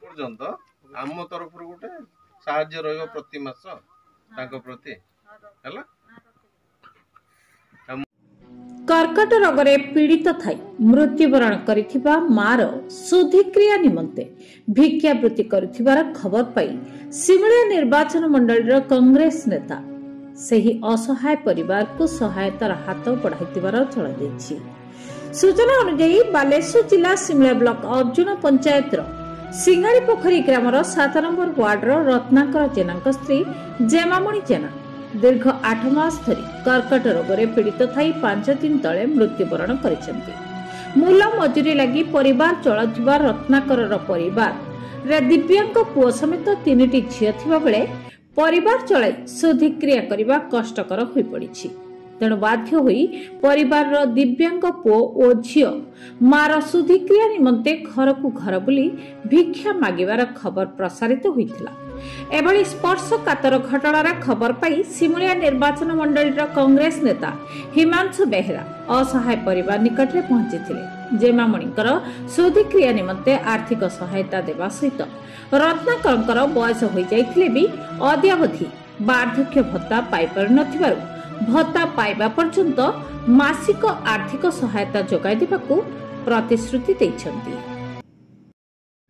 पर्यंत आम तरफ गोटे साहाय्य रहिबो प्रति मास तांको प्रति हला। कर्कट रोग पीड़ित थाई मृत्युवरण करिथिबा मार शुद्धिक्रिया निमंते भिक्षावृत्ति करुथिबार खबर पाई सिमलिया निर्वाचन मंडलीर कांग्रेस नेता सही असहाय परिवार को सहायतार हाथ बढ़ाइथिबार चलाଯାଇଛି। सूचना अनुसार बालेश्वर जिला सिमलिया ब्लॉक अर्जुन पंचायत सिंगाड़ी पोखरी ग्रामर 7 नंबर वार्डर रत्नाकर जेना स्त्री जेमामणि जेना दीर्घ 8 मास धरी कर्कट रोग पीड़ित थाई 5 दिन तले मृत्युवरण करिसेंती। मूल मजूरी लगी परिवार चलुवा रत्नाकर परिवार दिव्यांग पुओ समेत 3टी झियो थिबा बेले परिवार चलाई शुद्धिक्रिया करने कष्टकर हो पड़ी। तेणु बाध्य होई परिवार दिव्यांग पुओ और झियो मार शुद्धिक्रिया निमंते घर को घर बुली भिक्षा मागिबार खबर प्रसारित होइथिला। एभली स्पर्शकातर घटनार खबर पाई सिमुलिया निर्वाचन मंडलीर कांग्रेस नेता हिमांशु बेहेरा असहाय परिवार निकट में पहुंची जेमामणिकर शुद्धिक्रिया निमंते आर्थिक सहायता देवा सहित रत्नाकर बयस हो जाइथिले भी अद्यावधि वार्धक्य भत्ता पाई पारि नथिबारु भत्ता पाइबा पर्यंत मासिक आर्थिक सहायता जोगाई देबाकू प्रतिश्रुति दैछन्ती।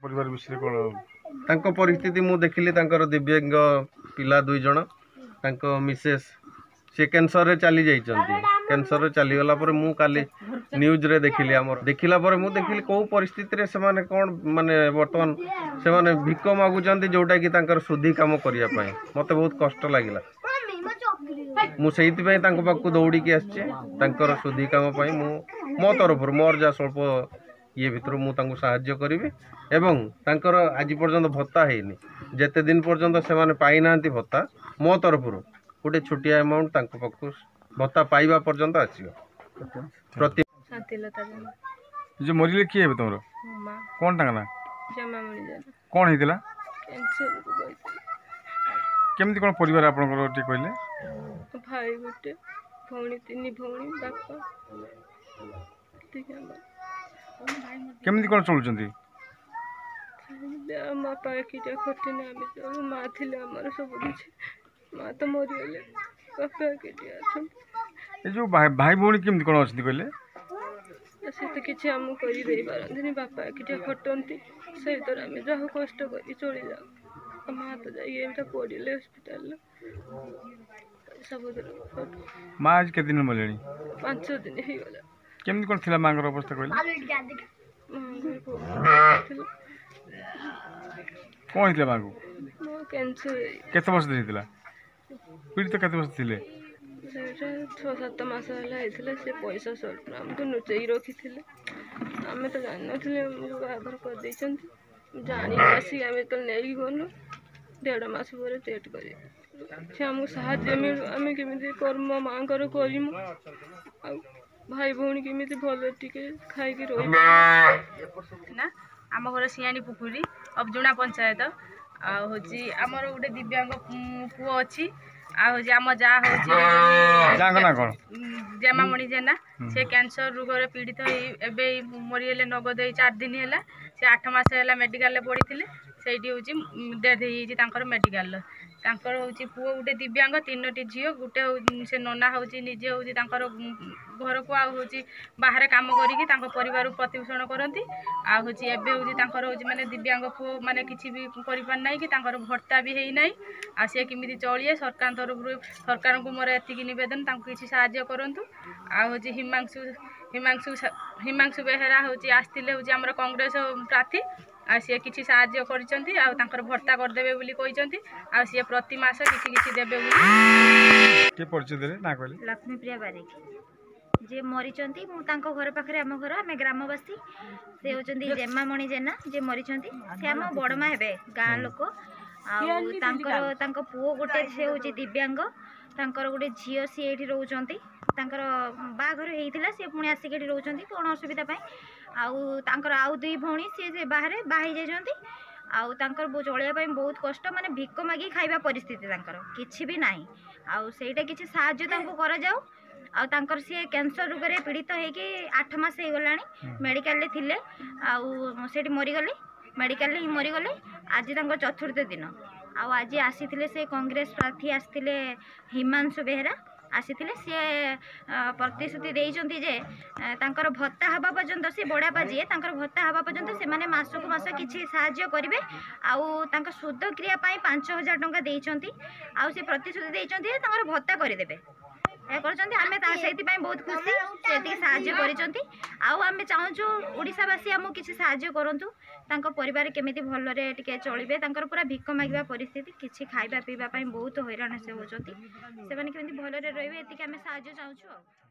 परिवार विषय कोन तांको परिस्थिति मु देखिली तांकर दिव्यांग पिला 2 जण तांको मिसेस से कैंसर रे चली जाइछन्ती। कैंसर रे चली गला पर मु काली न्यूज रे देखिली हमर देखिला पर मु देखिली को परिस्थिति रे से माने कोन माने वर्तमान से माने भिक मागुचन्ती जोटा कि तांकर शुद्धि काम करिया पय मते बहुत कष्ट लागिला। मु सेहिति पय तांको पाकू दौड़ी के आछे तांकर शुद्धि काम पय मु मो तरफ मोर जा स्वल्प ये भितर मु तांको सहाय्य करिवि एवं तांकर आज पर्यंत भत्ता हेनी जेते दिन पर्यंत से माने पाई नांती भत्ता मो तरफ गोटे छोटिया अमाउंट तांको पाकू भत्ता पाइबा पर्यंत आछियो प्रति शांतिलता जो मरिले किए हेबे तमरो कोन टांगा ना जेमामणि जेना कोन हेतिला कैंसर को केमती कोन परिवार आपनकर टी कहले भाई गोटे भौणी 3 भौणी बापा ठीक है केमती कोन चलुचंती बापा एकिटा खटिने आमे चलु माँ थिले हमर सब किछि माँ तो मरि गेले बापा एकिटा अछन ए जो भाई भौणी केमती कोन अछि कहले से तो किछि हम करि देई पारंतनी बापा एकिटा खटंती से तर आमे जाहो कष्ट करी चली जाऊ माँ तो जाई एटा पड़िले हॉस्पिटल सब माँ आज के दिन मलेनी 5 दिन ही गला केमती कोन थिला मांगर अवस्था कहले कोन हितला मांगू कैंसर केते वर्ष दिथिला पीड़ित केते वर्ष थिले 6-7 मास हला हेथिले से पैसा सब हमको नुचई रखिथिले हमें तो जान नथिले आधार कर दैछन जानी आसी हमें तो नेई गनो 1.5 मास पर डेट करे से हमको साहाय्य मिल हमें केमिति कर्म मांगर करिमु भाई भौणी केमिति भल टिके खाई के रही ना आम घर सियानी पुखुरी अबजुणा पंचायत होची आमर गोटे दिव्यांग पुओ अच्छी आम जा जेमामणि जेना से कैंसर रोग पीड़ित मरीगले नगद 4 दिन है से 8 मास है मेडिकल पड़ी से डेथ हो मेडिकल हूँ पुओ गोटे दिव्यांग 3टी झील गोटे से नना हूँ निजे हूँ घर को हूँ बाहर कम कर परिवार प्रतिपोषण करती हूँ माने दिव्यांग पुओ माने किसी भी करना कि भत्ता भी है ना सी केमी चलिए सरकार तरफ सरकार को मोर एति नवेदन किसी साहाय्य करूँ हूँ हिमांशु बेहेरा हूँ आसते हूँ आम कांग्रेस प्रार्थी सी किसी साहाय्य कर भत्ता करदे सी प्रति मास किसी देवे लक्ष्मी प्रिया बारिक जे मरीचंती तांको घर पाखरे आम घर आम ग्रामवासी से होचंती जेमामणि जेना जे मरीचंती से आम बड़मा हेबे गाँ लोक आंको पुओ गोटे से होची दिव्यांग तांकर गोटे झील सी एठी रोचंती तांकर बाघर होइतिला से पुणी आसिक एठी रोचंती कोन असुविधा पई आउ तांकर आउ दुई भौणी से बाहर बाही जाइछंती आउ तांकर चलिया पई बहुत कष्ट माने भिक मागी खाइबा परिस्थिति तांकर किछि भी नाही आउ सेटा किछि साहाय्य तांको करा जाऊ आउ तांकर सी कैंसर रोग रे पीड़ित हेकि 8 मास हे गलानी मेडिकल ले थिले आउ सेठी मरि गले मेडिकल ले ही मरि गले आज तांकर चतुर्थ दिन आउ आज आसीथिले से कांग्रेस प्रार्थी आसीथिले हिमांशु बेहरा आसीथिले से प्रतिश्रुति देइचंती जे तांकर भत्ता हबा पर्यंत से बड़ापा जी तांकर भत्ता हबा पर्यंत से माने मासको मास किछि साहाय्य करिवे आउ तांकर शुद्ध क्रिया पाई 5000 टंका देइचंती आउ से प्रतिश्रुति देइचंती तांकर भत्ता करि देबे करचंती आमे ता सेति पई बहुत खुशी सेति साहाय्य करिचंती आउ आमे चाहूछु ओडिसावासी हमु किछि साहाय्य करंतु तांको परिवार केमिति भलरे टिके चलिबे तांकर पूरा भिक मागिबा परिस्थिति किछि खाइबा पीबा पई बहुत हैरान से होचंती से माने केमिति भलरे रहिबे एतिके आमे साहाय्य चाहूछु।